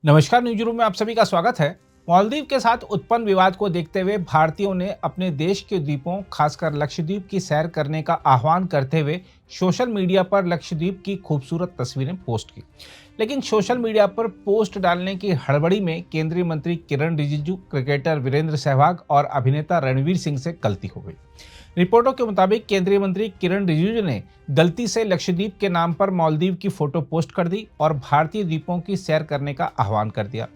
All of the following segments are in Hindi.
नमस्कार, न्यूज रूम में आप सभी का स्वागत है। मालदीव के साथ उत्पन्न विवाद को देखते हुए भारतीयों ने अपने देश के द्वीपों खासकर लक्षद्वीप की सैर करने का आह्वान करते हुए सोशल मीडिया पर लक्षद्वीप की खूबसूरत तस्वीरें पोस्ट की। लेकिन सोशल मीडिया पर पोस्ट डालने की हड़बड़ी में केंद्रीय मंत्री किरण रिजिजू, क्रिकेटर वीरेंद्र सहवाग और अभिनेता रणवीर सिंह से गलती हो गई। रिपोर्टों के मुताबिक केंद्रीय मंत्री किरण रिजिजू ने गलती से लक्षद्वीप के नाम पर मालदीव की फोटो पोस्ट कर दी और भारतीय द्वीपों की सैर करने का आह्वान कर दिया।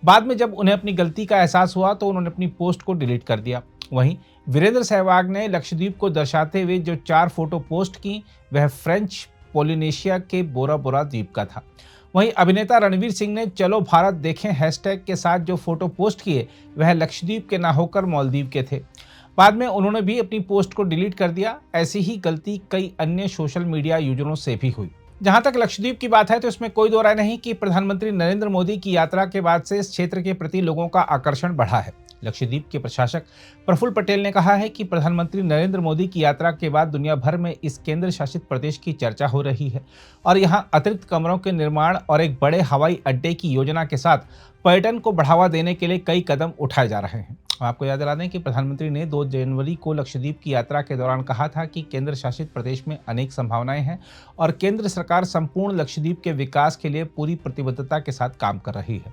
बाद में जब उन्हें अपनी गलती का एहसास हुआ तो उन्होंने अपनी पोस्ट को डिलीट कर दिया। वहीं वीरेंद्र सहवाग ने लक्षद्वीप को दर्शाते हुए जो 4 फोटो पोस्ट की, वह फ्रेंच पोलिनेशिया के बोरा बोरा द्वीप का था। वहीं अभिनेता रणवीर सिंह ने चलो भारत देखें हैशटैग के साथ जो फोटो पोस्ट किए, वह लक्षद्वीप के ना होकर मालदीव के थे। बाद में उन्होंने भी अपनी पोस्ट को डिलीट कर दिया। ऐसी ही गलती कई अन्य सोशल मीडिया यूजरों से भी हुई। जहां तक लक्षद्वीप की बात है तो इसमें कोई दो राय नहीं कि प्रधानमंत्री नरेंद्र मोदी की यात्रा के बाद से इस क्षेत्र के प्रति लोगों का आकर्षण बढ़ा है। लक्षद्वीप के प्रशासक प्रफुल्ल पटेल ने कहा है कि प्रधानमंत्री नरेंद्र मोदी की यात्रा के बाद दुनिया भर में इस केंद्र शासित प्रदेश की चर्चा हो रही है और यहां अतिरिक्त कमरों के निर्माण और एक बड़े हवाई अड्डे की योजना के साथ पर्यटन को बढ़ावा देने के लिए कई कदम उठाए जा रहे हैं। आपको याद दिला दें कि प्रधानमंत्री ने 2 जनवरी को लक्षद्वीप की यात्रा के दौरान कहा था कि केंद्र शासित प्रदेश में अनेक संभावनाएं हैं और केंद्र सरकार संपूर्ण लक्षद्वीप के विकास के लिए पूरी प्रतिबद्धता के साथ काम कर रही है।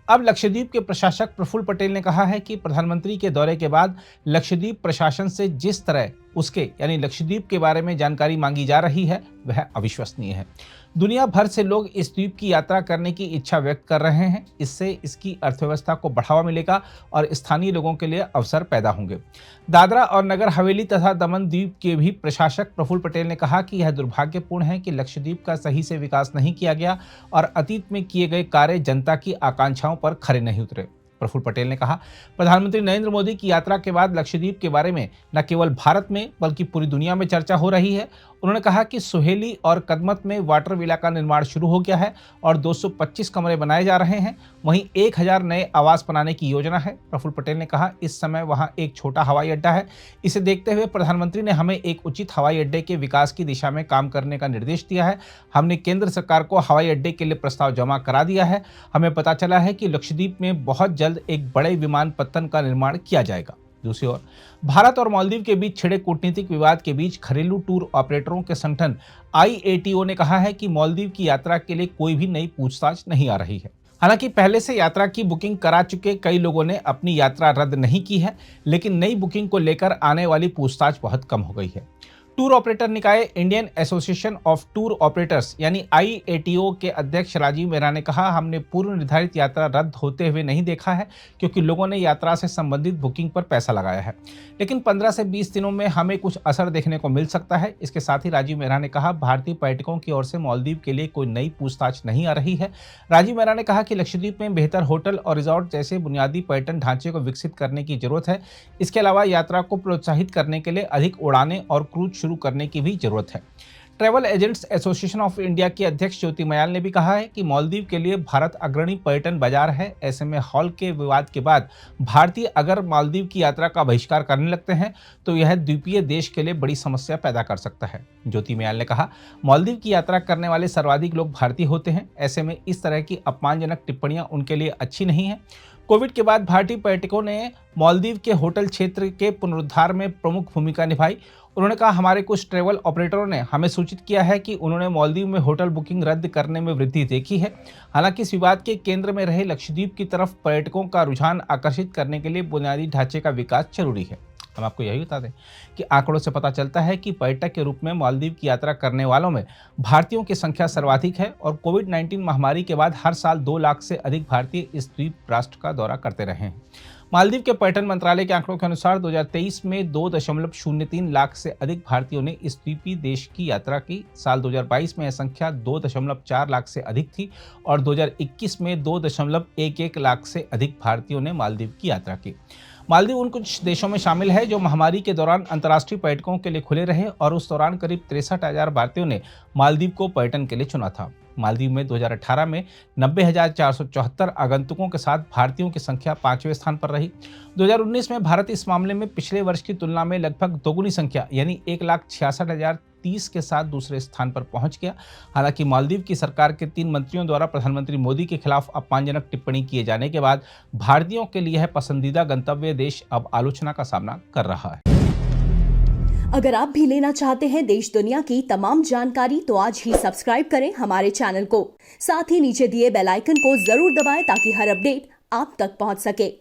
अब लक्षद्वीप के प्रशासक प्रफुल्ल पटेल ने कहा है कि प्रधानमंत्री के दौरे के बाद लक्षद्वीप प्रशासन से जिस तरह उसके यानी लक्षद्वीप के बारे में जानकारी मांगी जा रही है, वह अविश्वसनीय है। दुनिया भर से लोग इस द्वीप की यात्रा करने की इच्छा व्यक्त कर रहे हैं। इससे इसकी अर्थव्यवस्था को बढ़ावा मिलेगा और स्थानीय लोगों के लिए अवसर पैदा होंगे। दादरा और नगर हवेली तथा दमन द्वीप के भी प्रशासक प्रफुल्ल पटेल ने कहा कि यह दुर्भाग्यपूर्ण है कि लक्षद्वीप का सही से विकास नहीं किया गया और अतीत में किए गए कार्य जनता की आकांक्षाओं पर खरे नहीं उतरे। प्रफुल्ल पटेल ने कहा, प्रधानमंत्री नरेंद्र मोदी की यात्रा के बाद लक्षद्वीप के बारे में न केवल भारत में बल्कि पूरी दुनिया में चर्चा हो रही है। उन्होंने कहा कि सुहेली और कदमत में वाटर विला का निर्माण शुरू हो गया है और 225 कमरे बनाए जा रहे हैं। वहीं 1000 नए आवास बनाने की योजना है। प्रफुल्ल पटेल ने कहा, इस समय वहां एक छोटा हवाई अड्डा है। इसे देखते हुए प्रधानमंत्री ने हमें एक उचित हवाई अड्डे के विकास की दिशा में काम करने का निर्देश दिया है। हमने केंद्र सरकार को हवाई अड्डे के लिए प्रस्ताव जमा करा दिया है। हमें पता चला है कि लक्षद्वीप में बहुत जल्द एक बड़े विमानपत्तन का निर्माण किया जाएगा। दूसरी ओर भारत और मालदीव के बीच छिड़े कूटनीतिक विवाद के बीच घरेलू टूर ऑपरेटरों के संगठन IATO ने कहा है कि मालदीव की यात्रा के लिए कोई भी नई पूछताछ नहीं आ रही है। हालांकि पहले से यात्रा की बुकिंग करा चुके कई लोगों ने अपनी यात्रा रद्द नहीं की है, लेकिन नई बुकिंग को लेकर आने वाली पूछताछ बहुत कम हो गई है। टूर ऑपरेटर निकाय Indian association of tour operators यानी IATO के अध्यक्ष राजीव मेहरा ने कहा, हमने पूर्व निर्धारित यात्रा रद्द होते हुए नहीं देखा है क्योंकि लोगों ने यात्रा से संबंधित बुकिंग पर पैसा लगाया है, लेकिन 15 से 20 दिनों में हमें कुछ असर देखने को मिल सकता है। इसके साथ ही राजीव मेहरा ने कहा, भारतीय पर्यटकों की ओर से मालदीव के लिए कोई नई पूछताछ नहीं आ रही है। राजीव मेहरा ने कहा कि लक्षद्वीप में बेहतर होटल और रिजॉर्ट जैसे बुनियादी पर्यटन ढांचे को विकसित करने की जरूरत है। इसके अलावा यात्रा को प्रोत्साहित करने के लिए अधिक उड़ानें और क्रूज शुरू करने की भी जरूरत है। Travel agents association of India की अध्यक्ष ज्योति मयाल ने भी कहा है कि मालदीव के लिए भारत अग्रणी पर्यटन बाजार है। ऐसे में हॉल के विवाद के बाद भारतीय अगर मालदीव की यात्रा का बहिष्कार करने लगते हैं तो यह द्वीपीय देश के लिए बड़ी समस्या पैदा कर सकता है। ज्योति मयाल ने कहा, मालदीव की यात्रा करने वाले सर्वाधिक लोग भारतीय होते हैं। ऐसे में इस तरह की अपमानजनक टिप्पणियां उनके लिए अच्छी नहीं है। कोविड के बाद भारतीय पर्यटकों ने मालदीव के होटल क्षेत्र के पुनरुद्धार में प्रमुख भूमिका निभाई। उन्होंने कहा, हमारे कुछ ट्रैवल ऑपरेटरों ने हमें सूचित किया है कि उन्होंने मालदीव में होटल बुकिंग रद्द करने में वृद्धि देखी है। हालांकि इस विवाद के केंद्र में रहे लक्षद्वीप की तरफ पर्यटकों का रुझान आकर्षित करने के लिए बुनियादी ढांचे का विकास जरूरी है। हम आपको यही बता दें कि आंकड़ों से पता चलता है कि पर्यटक के रूप में मालदीव की यात्रा करने वालों में भारतीयों की संख्या सर्वाधिक है और कोविड-19 महामारी के बाद हर साल 2 लाख से अधिक भारतीय इस द्वीप राष्ट्र का दौरा करते रहे हैं। मालदीव के पर्यटन मंत्रालय के आंकड़ों के अनुसार 2023 में 2.03 लाख से अधिक भारतीयों ने इस द्वीपीय देश की यात्रा की। साल 2022 में यह संख्या 2.4 लाख से अधिक थी और 2021 में 2.11 लाख से अधिक भारतीयों ने मालदीव की यात्रा की। मालदीव उन कुछ देशों में शामिल है जो महामारी के दौरान अंतर्राष्ट्रीय पर्यटकों के लिए खुले रहे और उस दौरान करीब 63,000 भारतीयों ने मालदीव को पर्यटन के लिए चुना था। मालदीव में 2018 में 90,474 आगंतुकों के साथ भारतीयों की संख्या 5वें स्थान पर रही। 2019 में भारत इस मामले में पिछले वर्ष की तुलना में लगभग दोगुनी संख्या यानी 1,66,030 के साथ दूसरे स्थान पर पहुंच गया। हालांकि मालदीव की सरकार के 3 मंत्रियों द्वारा प्रधानमंत्री मोदी के खिलाफ अपमानजनक टिप्पणी किए जाने के बाद भारतीयों के लिए यह पसंदीदा गंतव्य देश अब आलोचना का सामना कर रहा है। अगर आप भी लेना चाहते हैं देश दुनिया की तमाम जानकारी तो आज ही सब्सक्राइब करें हमारे चैनल को। साथ ही नीचे दिए बेल आइकन को जरूर दबाएं ताकि हर अपडेट आप तक पहुंच सके।